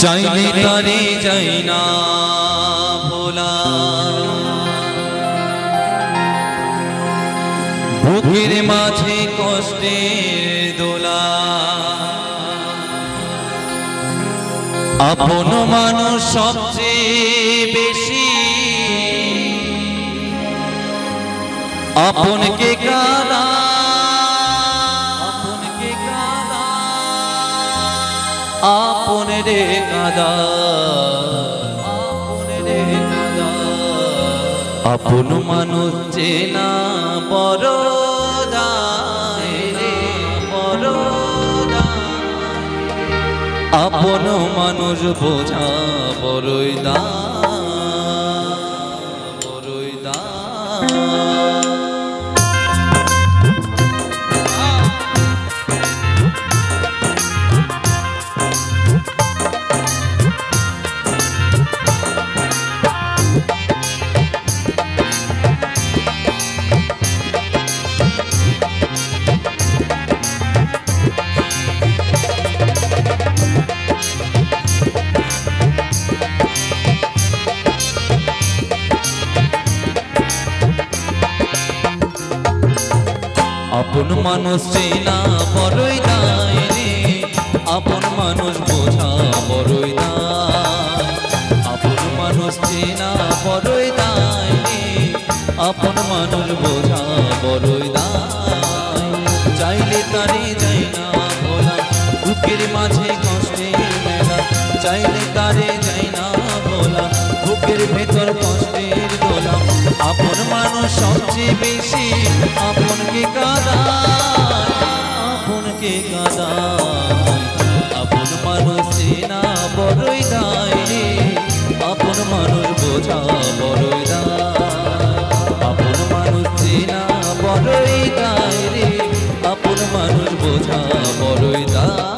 চাইলে তারে যাই না ভোলা বুকের মাঝে কষ্টের দোলা আপন মানুষ সবচেয়ে বেশি আপনকে কাঁদা আপন রে কাঁদা আপন মানুষ চেনা বড় দায় রে বড় আপন মানুষ বোঝা বড়ই বড়ই আপন মানুষ চেনা বড়ই দায় রে আপন মানুষ বোঝা বড়ই দায় আপন মানুষ চেনা বড়ই দায় রে আপন মানুষ বোঝা বড়ই দায় চাইলে তারে যাই না ভোলা বুকের মাঝে কষ্টের মেলা চাইলে তারে যাই না ভোলা বুকের ভেতর কষ্টের দোলা আপন মানুষ সবচেয়ে বেশি আপনকে কাঁদা আপনকে কাঁদা আপন মানুষ চেনা বড়ই দায় রে আপন মানুষ বোঝা বড়ই দায় আপন মানুষ চেনা বড়ই দায় রে আপন মানুষ বোঝা বড়ই দায়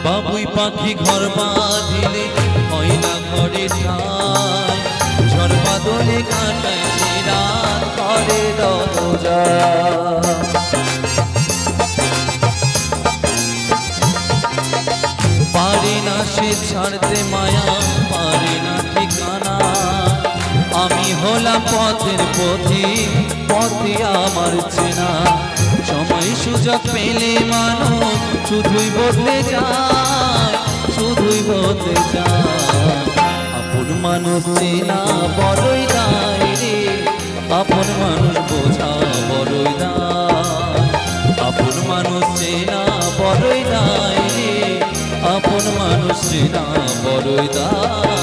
বাবুই পাখি ঘর বাঁধিলে হয় না ঘরে ঠাই ঝড় বাদলে কাটায় সে রাত ঘরে দরজা পারে না সে ছাড়তে মায়া পারে না ঠিকানা আমি হলাম পথের পথিক পথে আমার চেনা সময় সুযোগ পেলে মানুষ শুধুই বদলে যায় শুধুই বদলে যায় আপন মানুষ চেনা বড়ই দায় রে আপন মানুষ বোঝা বড়ই দায় আপন মানুষ চেনা বড়ই দায় রে আপন মানুষ চেনা বড়ই দায়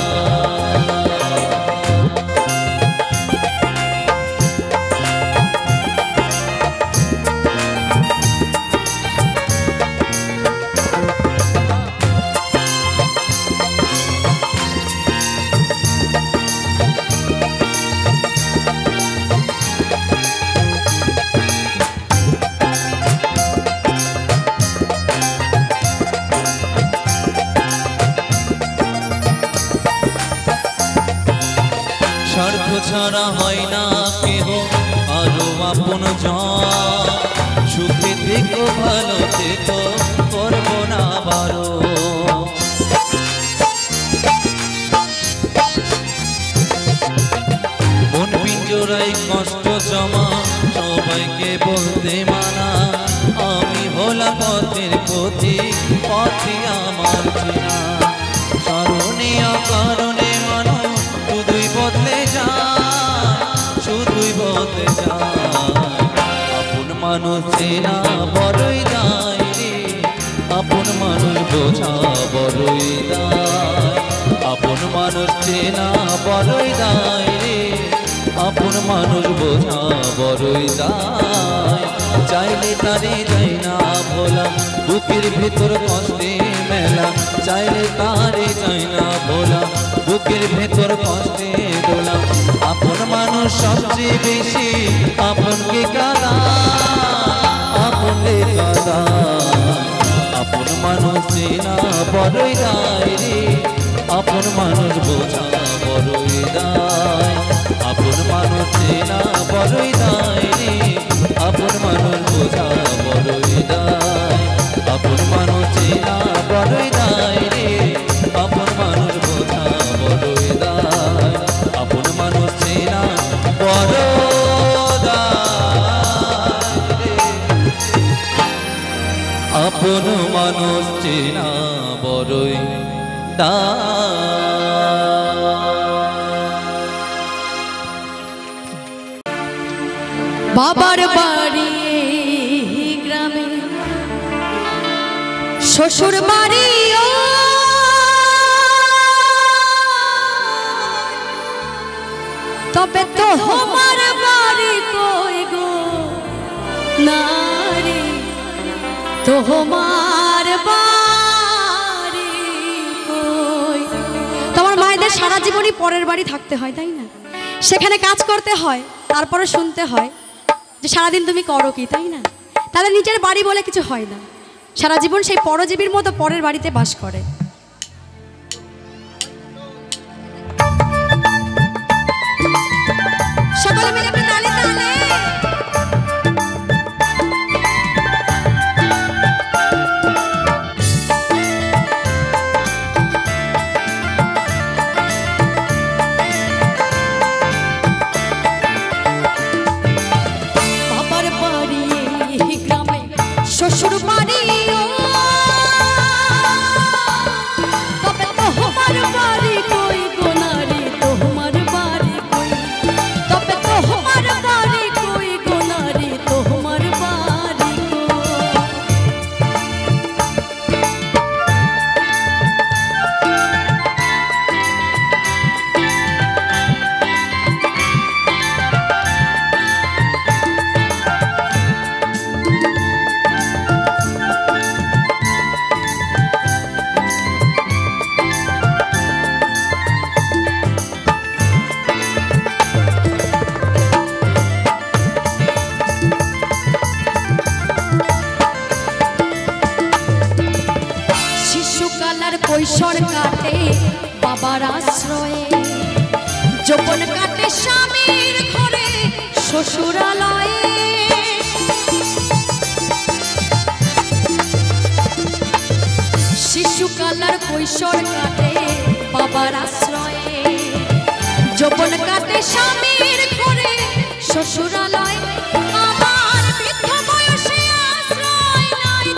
স্বার্থ ছাড়া হয় না কেহ আরো আপন জন সুখে থেকো ভালো থেকো করবো না বারো মন পিঞ্জরায় কষ্ট জমা সবাইকে বলতে মানা আমি হলাম পথের পথিক পথে আমার চেনা স্মরণে অকারণে মানুষ শুধুই বদলে যায় শুধুই বদলে যায় আপন মানুষ চেনা বড়ই দায় রে আপন মানুষ বোঝা বড়ই দায় আপন মানুষ চেনা বড়ই দায় রে আপন মানুষ বোঝা বড়ই দায় চাইলে তারে যাই না ভোলা বুকের ভিতর কষ্টে মেলা চাইলে তারে চাই না ভোলা, বুকের ভেতর কষ্টে দোলা। আপন মানুষ সবচেয়ে বেশি আপনকে কাঁদা, আপনকে কাঁদা। আপন মানুষ চেনা বড়ই দায় রে, আপন মানুষ বোঝা বড়ই দায়। আপন মানুষ চেনা বড়ই দায় রে, আপন মানুষ বোঝা বড়ই দায়। আপন মানুষ চেনা বড়ই দায় রে, আপন মানুষ বোঝা বড়ই দায়। আপন মানুষ চেনা বড় আপন মানুষ চেনা বড়ই বাবার বাড়ি গ্রামে, শ্বশুর বাড়ি তবে তো আমার বাড়ি কই গো নারী, তোমার বাড়ি কই। তোমার মায়েদের সারা জীবনই পরের বাড়ি থাকতে হয়, তাই না? সেখানে কাজ করতে হয়, তারপরে শুনতে হয় যে সারাদিন তুমি করো কি, তাই না? তাদের নিজের বাড়ি বলে কিছু হয় না, সারা জীবন সেই পরজীবীর মতো পরের বাড়িতে বাস করে। সকলে মিলে একটু তালে তালে। শ্বশুর বাড়ি তবে তোমার বাড়ি কই গো নারী, তোমার বাড়ি কই। তবে তোমার বাড়ি কই গো নারী, তোমার বাড়ি কৈশোর কাটে বাবার আশ্রয়ে, যৌবন কাটে স্বামীর ঘরে শ্বশুরালয়ে। শিশুকাল আর কৈশোর কাটে বাবার আশ্রয়ে, যৌবন কাটে স্বামীর ঘরে শ্বশুরালয়ে। আমার বৃদ্ধ বয়সে আশ্রয় নাই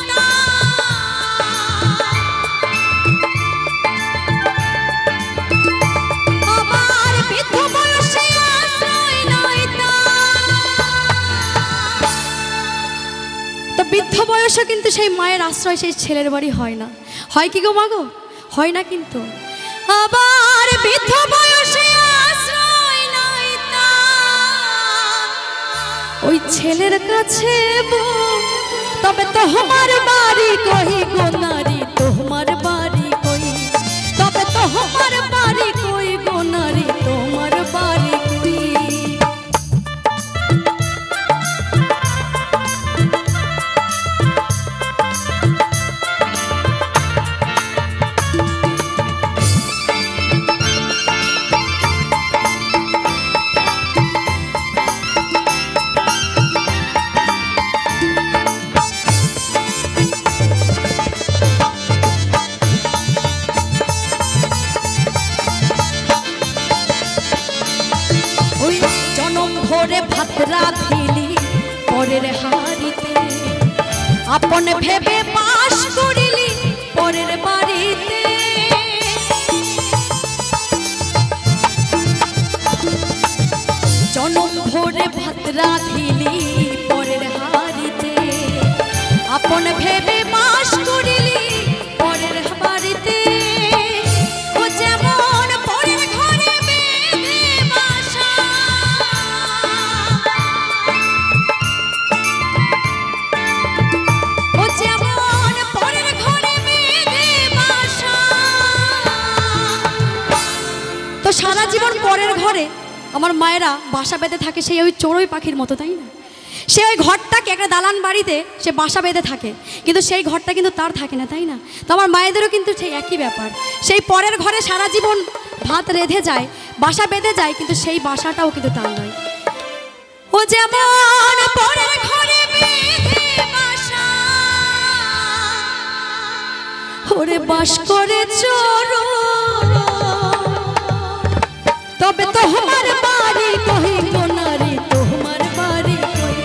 বৃদ্ধ বয়সে কিন্তু সেই মায়ের আশ্রয় সেই ছেলের বাড়ি হয় না। হয় কি গো মাগো? হয় না কিন্তু। আবার বৃদ্ধ বয়সে আশ্রয় নাই ওই ছেলের কাছে তবে তোমার বাড়ি কই গো নারী, তোমার বাড়ি কই। তবে তোমার বাড়ি কই গো নারী, তোমার বাড়ি কই। সারা জীবন পরের ঘরে আমার মায়েরা বাসা বেঁধে থাকে সেই ওই চড়ুই পাখির মতো, তাই না? সে ওই ঘরটাকে একটা দালান বাড়িতে সে বাসা বেঁধে থাকে, কিন্তু সেই ঘরটা কিন্তু তার থাকে না, তাই না? তো আমার মায়েদেরও কিন্তু সেই একই ব্যাপার, সেই পরের ঘরে সারা জীবন ভাত রেঁধে যায়, বাসা বেঁধে যায়, কিন্তু সেই বাসাটাও কিন্তু তার নয়। ও যেমন পরের ঘরে বেঁধে বাসা, ওরে বাস করে চোর, তবে তোমার বাড়ি কই গো নারী, তোমার বাড়ি কই,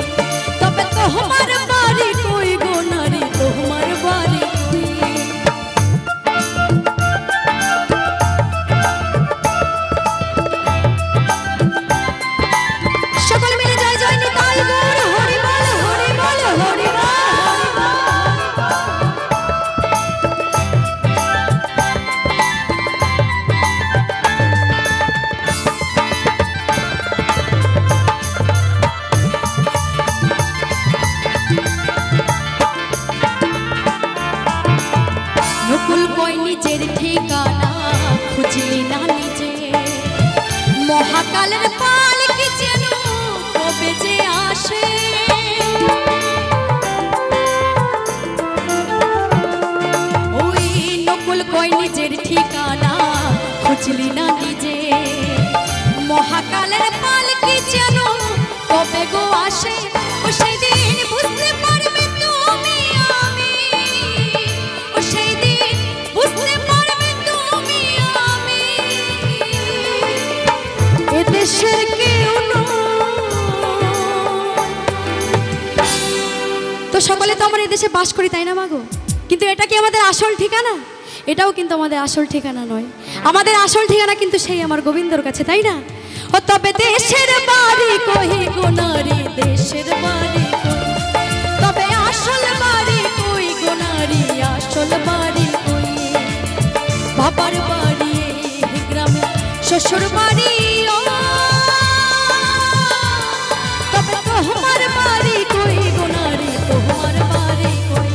তবে তোমার বাড়ি কই গো নারী, তোমার বাড়ি কই। সকলে মিলে জয় জয় নিতাই গৌর হরি বল হরি বল হরি বল। নকুল কই নিজের ঠিকানা খুঁজলি না নিজে, মহাকালের পালকি যেন কবে যে আসে। ওই নকুল কই নিজের ঠিকানা খুঁজলি না নিজে, মহাকালের পালকি যেন কবে গো আসে। ও সেদিন বুঝতে পারবে তুমি আমি, ও সেদিন বুঝতে পারবে তুমি আমি, এদেশের কেউ তো সকলে তো আমরা এদেশে বাস করি, তাই না মাগো? কিন্তু এটা কি আমাদের আসল ঠিকানা? এটাও কিন্তু আমাদের আসল ঠিকানা নয়। আমাদের আসল ঠিকানা কিন্তু সেই আমার গোবিন্দর কাছে, তাই না? ও তবে দেশের বাড়ি কই গো নারী, দেশের বাড়ি কই, তবে আসল বাড়ি কই গো নারী, আসল বাড়ি কই। বাবার বাড়ি গ্রামে, শ্বশুর বাড়ি ও, তবে তোমার বাড়ি কই গো নারী, তোমার বাড়ি কই,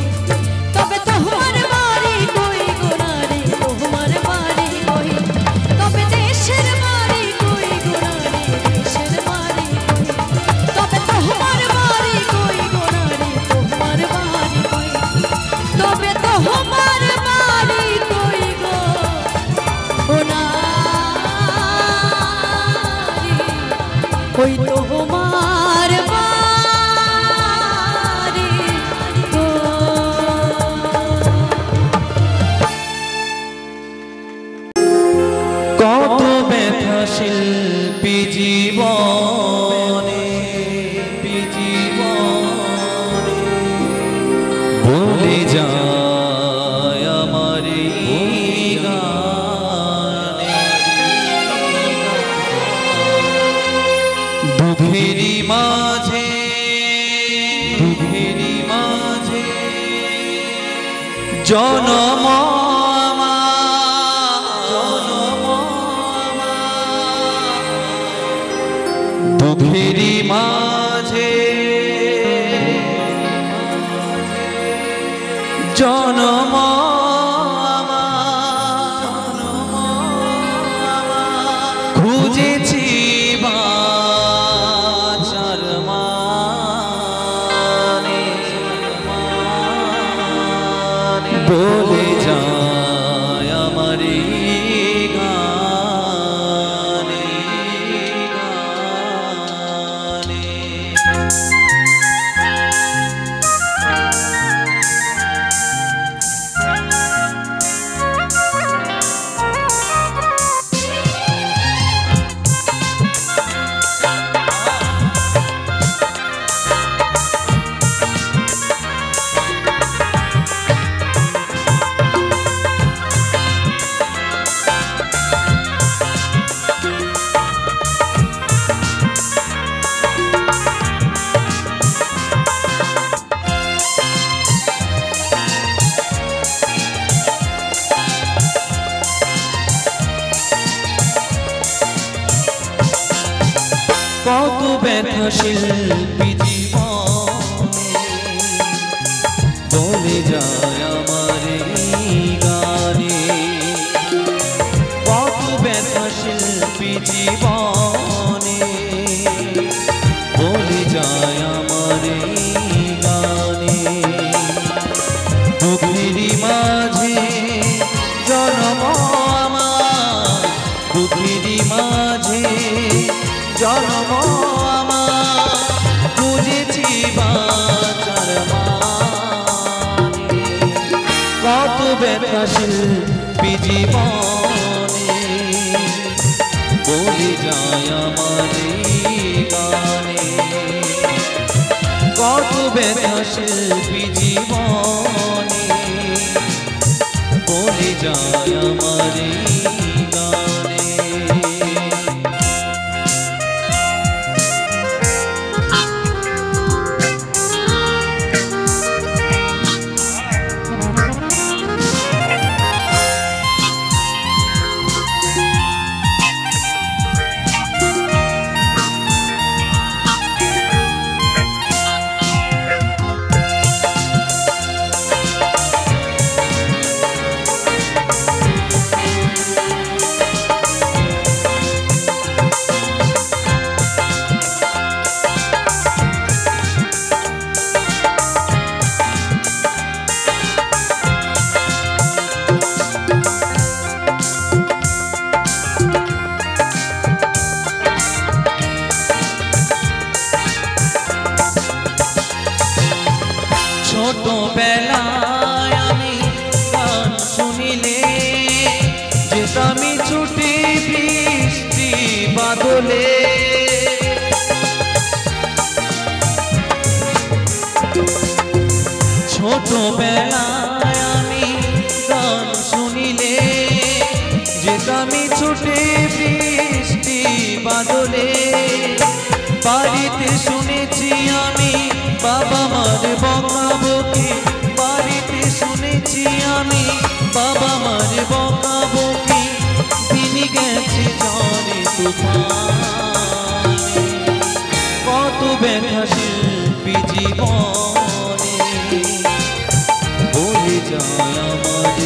তবে তোমার বাড়ি কই গো নারী, তোমার বাড়ি কই, তবে দেশের বাড়ি কই গো নারী, দেশের বাড়ি কই, তবে তোমার বাড়ি কই গো নারী, তোমার বাড়ি কই, তবে তোমার বাড়ি কই গো নারী, কই তোমার বাড়ি গো। কত ব্যথা শিল্পী জীবনে, ভুলে যায় আমার এই গানে। দুঃখেরই মাঝে জনম দুঃখেরই মাঝে জনম খুঁজেছি বাঁচার মানে, বলে যায় আমার এই গানে। কত ব্যথা শিল্পী জীবনে, বলে যায় আমার এই গানে। কত ব্যথা শিল্পী ব্যথাশীল জীবনে বলে যায় আমার গানে, কত ব্যথাশীল জীবনে বলে যায় আমার গানে। ছোটবেলায় আমি গান শুনিলে যেতামি ছুটি বৃষ্টি বাদলে, ছোটবেলায় আমি গান শুনিলে যেতামি ছুটি বৃষ্টি বাদলে। বাড়িতে শুনেছি আমি বাবা মার বকাবকি, বাড়িতে শুনেছি আমি বাবা মার বকাবকি, দিন গেছে ঝড়ে তুফানে, কত ব্যথাশীল জীবনে বলে যায় আমার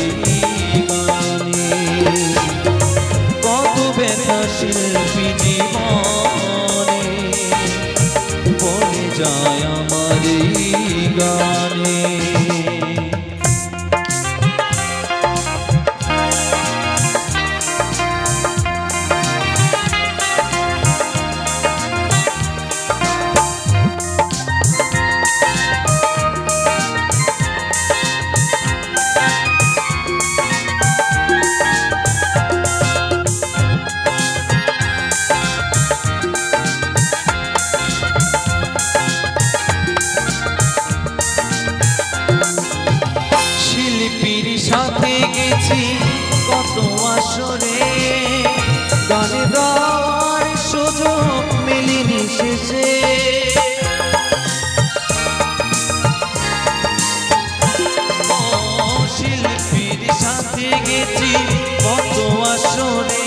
গানে, কত ব্যথাশীল জীবনে বলে যায় আমার গানে। শিল্পীর সাথে গেছি কত আসরে, গান গাওয়ার সুযোগ মেলেনি শেষে, শিল্পীর সাথে গেছি কত আসরে,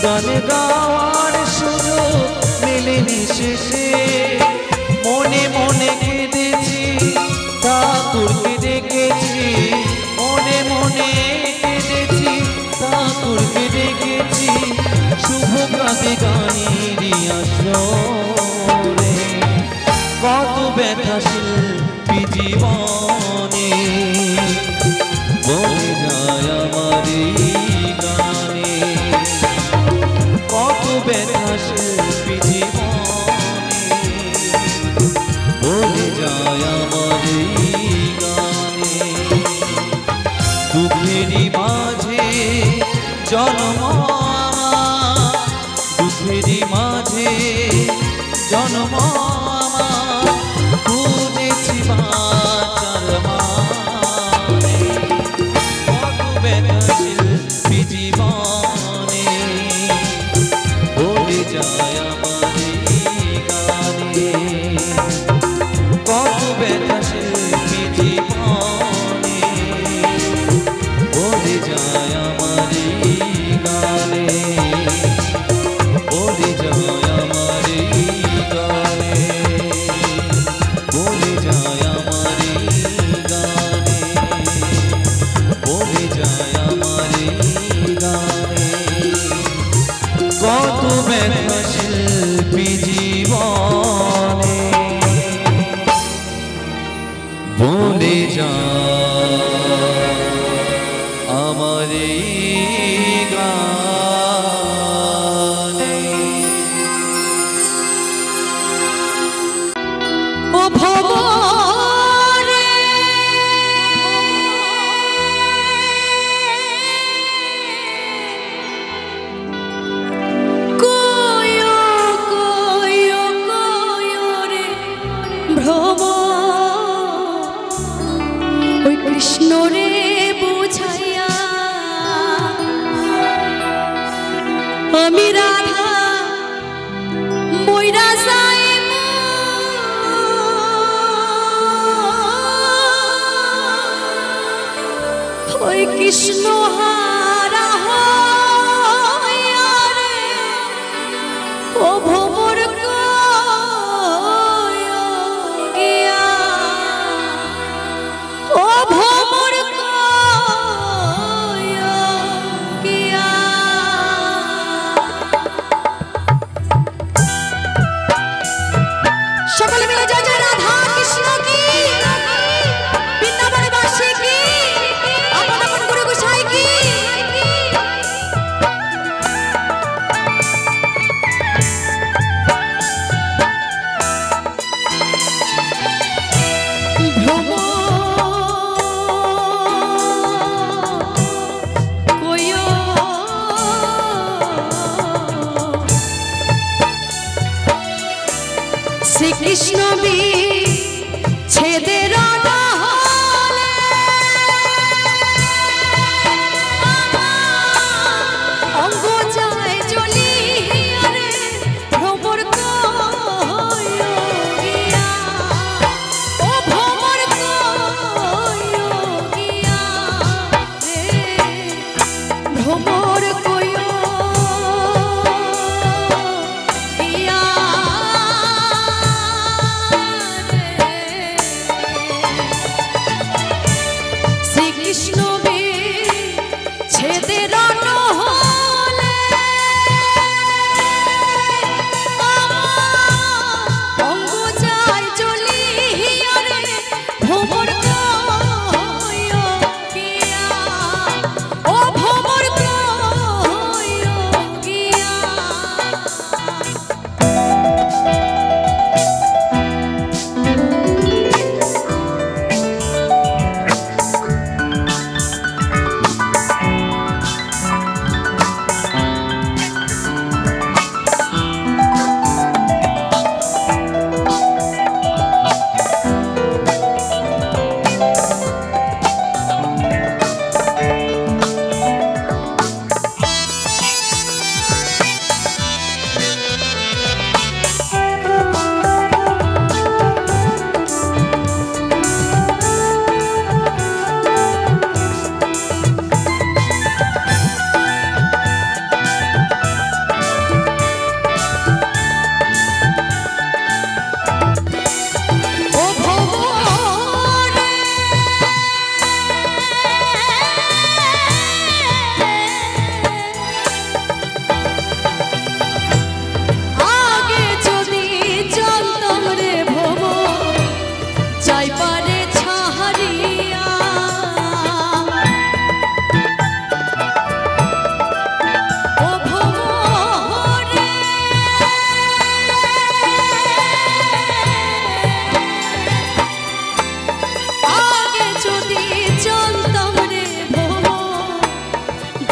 গান গাওয়ার সুযোগ মেলেনি শেষে, মনে মনে কেঁদেছি ঠাকুরকে ডেকেছি, মনে মনে কেঁদেছি ঠাকুরকে ডেকেছি, শুভ কাঁদে গানের আসরে, কত ব্যথাশীল জীবনে বলে যায় আমার গানে, কত ব্যথাশীল জীবনে বলে যায় আমার গানে। দুঃখেরই মাঝে জন্ম আমার, দুঃখেরই মাঝে জন্ম আমার, খুঁজেছি বাঁচার মানে, কত ব্যথাশীল জীবনে বলে যায় আমার গানে, কত ব্যথাশীল জীবনে বলে যায় আমার গানে, বলে যায় আমার গানে, বলে যায় আমার গানে, বলে যায় আমার গানে, কত ব্যথাশীল জীবনে বলে যায় আমার গানে। ও ভবরে আমি রাধা ময়রা যাই ওই কৃষ্ণ হারা হইয়া রে ও ভোমর গিয়া ও ভোমর গিয়া সকলে মিলে জয় জয় রাধা কৃষ্ণ কি বৃন্দাবনে বাসী কি আপন আপন গুরু গোসাই কি শ্রীকৃষ্ণ ছেদের অঙ্গ যায় জ্বলি রে ভ্রমর গিয়া ও ভ্রমর গিয়া রে ভ্রমর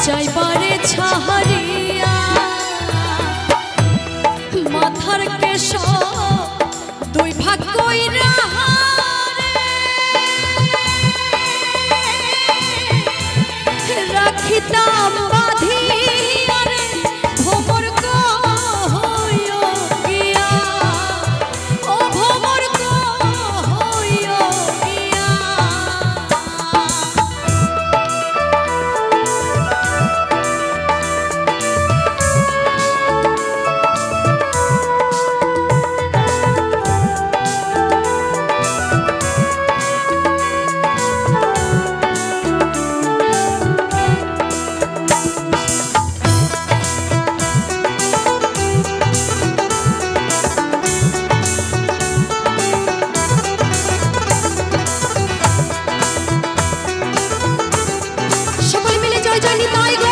যাইবারে ছাহারিয়া মাথার কেশ দুই ভাগ কইরা রাখিতাম বাঁধিয়া রে ভোমর গিয়া ও ভোমর গিয়া জয় জয় নিতাই